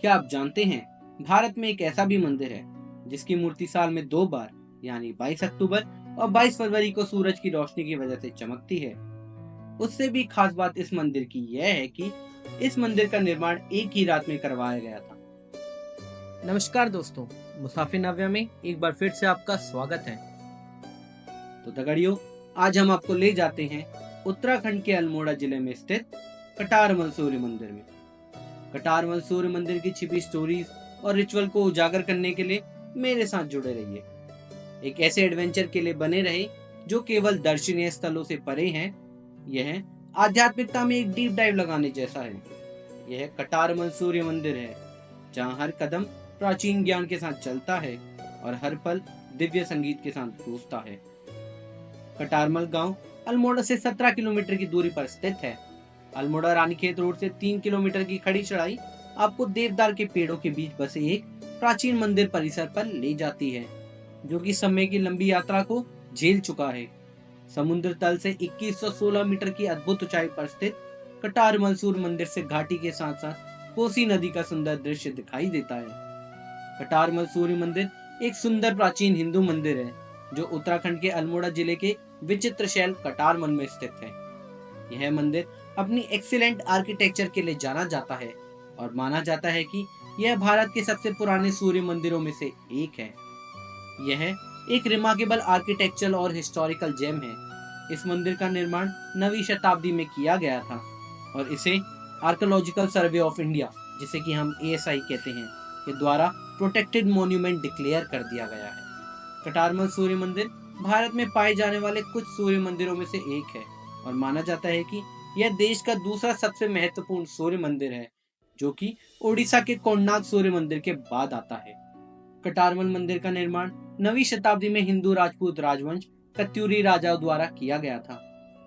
क्या आप जानते हैं, भारत में एक ऐसा भी मंदिर है जिसकी मूर्ति साल में 2 बार यानी 22 अक्टूबर और 22 फरवरी को सूरज की रोशनी की वजह से चमकती है। उससे भी खास बात इस मंदिर की यह है कि इस मंदिर का निर्माण एक ही रात में करवाया गया था। नमस्कार दोस्तों, मुसाफिर नव्या में एक बार फिर से आपका स्वागत है। तो दगड़ियों, आज हम आपको ले जाते हैं उत्तराखंड के अल्मोड़ा जिले में स्थित कटारमल सूर्य मंदिर में। कटारमल सूर्य मंदिर की छिपी स्टोरीज और रिचुअल को उजागर करने के लिए मेरे साथ जुड़े रहिए। एक ऐसे एडवेंचर के लिए बने रहे जो केवल दर्शनीय स्थलों से परे हैं। यह आध्यात्मिकता में एक डीप डाइव लगाने जैसा है। यह कटारमल सूर्य मंदिर है जहाँ हर कदम प्राचीन ज्ञान के साथ चलता है और हर पल दिव्य संगीत के साथ गूंजता है। कटारमल गांव अल्मोड़ा से 17 किलोमीटर की दूरी पर स्थित है। अल्मोड़ा रानीखेत रोड से 3 किलोमीटर की खड़ी चढ़ाई आपको देवदार के पेड़ों के बीच बसे एक प्राचीन मंदिर परिसर पर ले जाती है, जो कि समय की लंबी यात्रा को झेल चुका है। समुद्र तल से 2116 मीटर की अद्भुत ऊंचाई पर स्थित कटारमल सूर्य मंदिर से घाटी के साथ साथ कोसी नदी का सुंदर दृश्य दिखाई देता है। कटारमल सूर्य मंदिर एक सुंदर प्राचीन हिंदू मंदिर है जो उत्तराखंड के अल्मोड़ा जिले के विचित्र शैल कटारमल में स्थित है। यह मंदिर अपनी एक्सीलेंट आर्किटेक्चर के लिए जाना जाता है और माना जाता है कि यह भारत के सबसे पुराने सूर्य मंदिरों में से एक है। यह एक रिमार्केबल आर्किटेक्चरल और हिस्टोरिकल जेम है। इस मंदिर का निर्माण 9वीं शताब्दी में किया गया था और इसे आर्कियोलॉजिकल सर्वे ऑफ इंडिया, जिसे कि हम ASI कहते हैं, के द्वारा प्रोटेक्टेड मॉन्यूमेंट डिक्लेयर कर दिया गया है। कटारमल सूर्य मंदिर भारत में पाए जाने वाले कुछ सूर्य मंदिरों में से एक है और माना जाता है कि यह देश का दूसरा सबसे महत्वपूर्ण सूर्य मंदिर है, जो कि ओडिशा के कोणार्क सूर्य मंदिर के बाद आता है। कटारमल मंदिर का निर्माण 9वीं शताब्दी में हिंदू राजपूत राजवंश कत्यूरी राजाओं द्वारा किया गया था,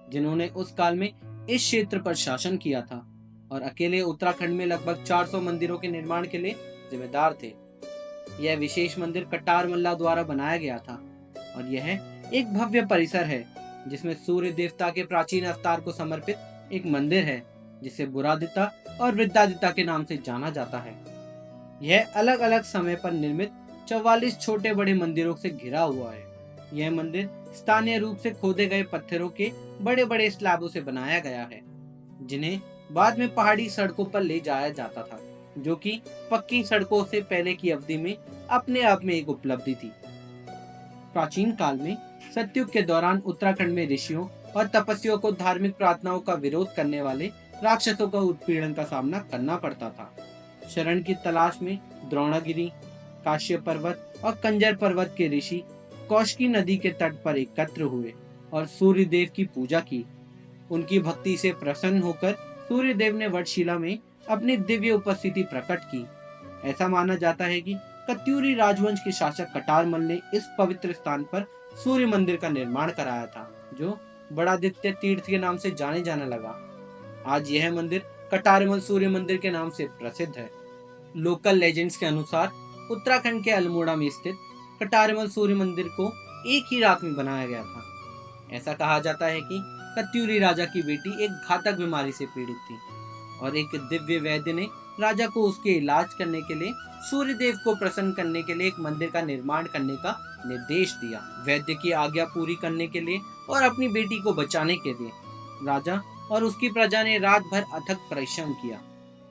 जिन्होंने उस काल में इस क्षेत्र पर शासन किया था और अकेले उत्तराखंड में लगभग 400 मंदिरों के निर्माण के लिए जिम्मेदार थे। यह विशेष मंदिर कटारमल्ला द्वारा बनाया गया था और यह एक भव्य परिसर है जिसमें सूर्य देवता के प्राचीन अवतार को समर्पित एक मंदिर है, जिसे बुरादिता और वृद्धादिता के नाम से जाना जाता है। यह अलग अलग समय पर निर्मित 44 छोटे बड़े मंदिरों से घिरा हुआ है। यह मंदिर स्थानीय रूप से खोदे गए पत्थरों के बड़े बड़े स्लैबों से बनाया गया है, जिन्हें बाद में पहाड़ी सड़कों पर ले जाया जाता था, जो कि पक्की सड़कों से पहले की अवधि में अपने आप में एक उपलब्धि थी। प्राचीन काल में सतयुग के दौरान उत्तराखंड में ऋषियों और तपस्वियों को धार्मिक प्रार्थनाओं का विरोध करने वाले राक्षसों का उत्पीड़न का सामना करना पड़ता था। शरण की तलाश में द्रोणागिरी, काश्यप पर्वत और कंजर पर्वत के ऋषि कौशिकी नदी के तट पर एकत्र हुए और सूर्य देव की पूजा की। उनकी भक्ति से प्रसन्न होकर सूर्य देव ने वटशिला में अपनी दिव्य उपस्थिति प्रकट की। ऐसा माना जाता है कि कत्यूरी राजवंश के शासक कटारमल ने इस पवित्र स्थान पर सूर्य मंदिर का निर्माण कराया था, जो बड़ादित्य तीर्थ के नाम से जाने जाने लगा। आज यह मंदिर कटारमल सूर्य मंदिर के नाम से प्रसिद्ध है। लोकल लेजेंड्स के अनुसार उत्तराखंड के अल्मोड़ा में स्थित कटारमल सूर्य मंदिर को एक ही रात में बनाया गया था। ऐसा कहा जाता है कि कत्यूरी राजा की बेटी एक घातक बीमारी से पीड़ित थी और एक दिव्य वैद्य ने राजा को उसके इलाज करने के लिए सूर्य देव को प्रसन्न करने के लिए एक मंदिर का निर्माण करने का निर्देश दिया। वैद्य की आज्ञा पूरी करने के लिए और अपनी बेटी को बचाने के लिए राजा और उसकी प्रजा ने रात भर अथक परिश्रम किया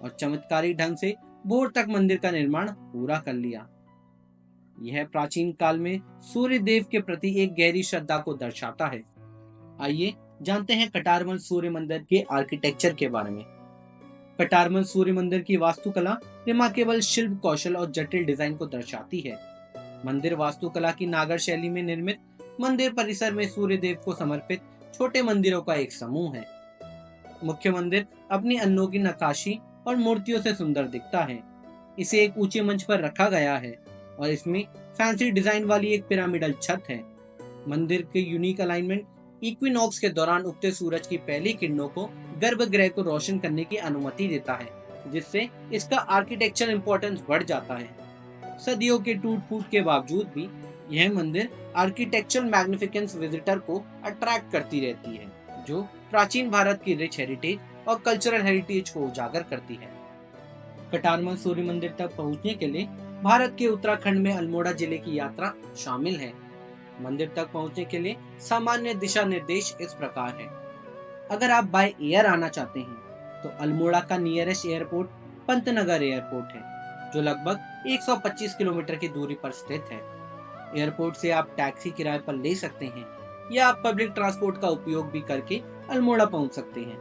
और चमत्कारी ढंग से भोर तक मंदिर का निर्माण पूरा कर लिया। यह प्राचीन काल में सूर्य देव के प्रति एक गहरी श्रद्धा को दर्शाता है। आइए जानते हैं कटारमल सूर्य मंदिर के आर्किटेक्चर के बारे में। कटारमल सूर्य मंदिर की वास्तुकला रिमार्केबल शिल्प कौशल और जटिल डिजाइन को दर्शाती है। मंदिर वास्तुकला की नागर शैली में निर्मित मंदिर परिसर में सूर्य देव को समर्पित छोटे मंदिरों का एक समूह है। मुख्य मंदिर अपनी अनोखी नक्काशी और मूर्तियों से सुंदर दिखता है। इसे एक ऊंचे मंच पर रखा गया है और इसमें फैंसी डिजाइन वाली एक पिरामिडल छत है। मंदिर के यूनिक अलाइनमेंट इक्विनॉक्स के दौरान उगते सूरज की पहली किरणों को गर्भगृह को रोशन करने की अनुमति देता है, जिससे इसका आर्किटेक्चर इंपॉर्टेंस बढ़ जाता है। सदियों के टूट फूट के बावजूद भी यह मंदिर आर्किटेक्चरल मैग्निफिकेंस विजिटर को अट्रैक्ट करती रहती है, जो प्राचीन भारत की रिच हेरिटेज और कल्चरल हेरिटेज को उजागर करती है। कटारमल सूर्य मंदिर तक पहुंचने के लिए भारत के उत्तराखंड में अल्मोड़ा जिले की यात्रा शामिल है। मंदिर तक पहुंचने के लिए सामान्य दिशा निर्देश इस प्रकार है। अगर आप बाय एयर आना चाहते हैं तो अल्मोड़ा का नियरेस्ट एयरपोर्ट पंतनगर एयरपोर्ट है, जो लगभग 125 किलोमीटर की दूरी पर स्थित है। एयरपोर्ट से आप टैक्सी किराए पर ले सकते हैं या आप पब्लिक ट्रांसपोर्ट का उपयोग भी करके अल्मोड़ा पहुंच सकते हैं।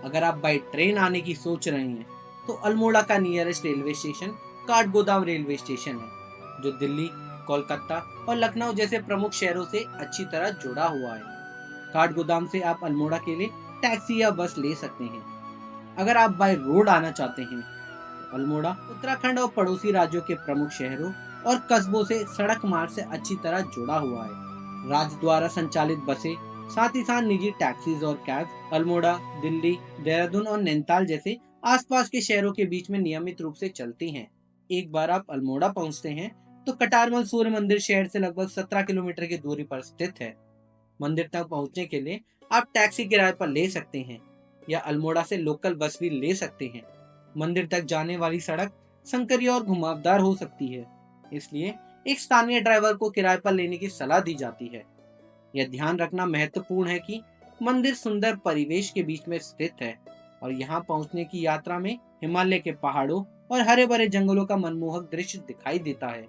अगर आप बाय ट्रेन आने की सोच रहे हैं तो अल्मोड़ा का nearest railway station Kathgodam railway station है, जो दिल्ली, कोलकाता और लखनऊ जैसे प्रमुख शहरों से अच्छी तरह जुड़ा हुआ है। काठगोदाम से आप अल्मोड़ा के लिए टैक्सी या बस ले सकते हैं। अगर आप बाय रोड आना चाहते हैं तो अल्मोड़ा उत्तराखंड और पड़ोसी राज्यों के प्रमुख शहरों और कस्बों से सड़क मार्ग से अच्छी तरह जुड़ा हुआ है। राज्य द्वारा संचालित बसें, साथ ही साथ निजी टैक्सीज और कैब अल्मोड़ा, दिल्ली, देहरादून और नैनीताल जैसे आसपास के शहरों के बीच में नियमित रूप से चलती हैं। एक बार आप अल्मोड़ा पहुंचते हैं तो कटारमल सूर्य मंदिर शहर से लगभग 17 किलोमीटर की दूरी पर स्थित है। मंदिर तक पहुंचने के लिए आप टैक्सी किराए पर ले सकते हैं या अल्मोड़ा से लोकल बस भी ले सकते हैं। मंदिर तक जाने वाली सड़क संकरी और घुमावदार हो सकती है, इसलिए एक स्थानीय ड्राइवर को किराए पर लेने की सलाह दी जाती है। यह ध्यान रखना महत्वपूर्ण है कि मंदिर सुंदर परिवेश के बीच में स्थित है और यहाँ पहुँचने की यात्रा में हिमालय के पहाड़ों और हरे भरे जंगलों का मनमोहक दृश्य दिखाई देता है।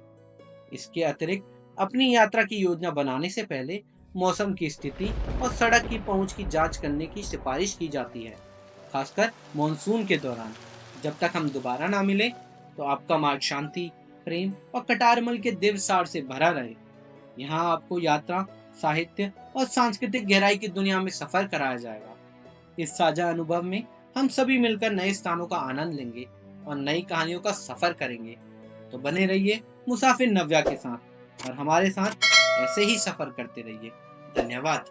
इसके अतिरिक्त अपनी यात्रा की योजना बनाने से पहले मौसम की स्थिति और सड़क की पहुंच की जांच करने की सिफारिश की जाती है, खासकर मॉनसून के दौरान। जब तक हम दोबारा ना मिले तो आपका मार्ग शांति, प्रेम और कटारमल के दिव्य सार से भरा रहे। यहाँ आपको यात्रा, साहित्य और सांस्कृतिक गहराई की दुनिया में सफर कराया जाएगा। इस साझा अनुभव में हम सभी मिलकर नए स्थानों का आनंद लेंगे और नई कहानियों का सफर करेंगे। तो बने रहिए मुसाफिर नव्या के साथ और हमारे साथ ऐसे ही सफर करते रहिए। धन्यवाद।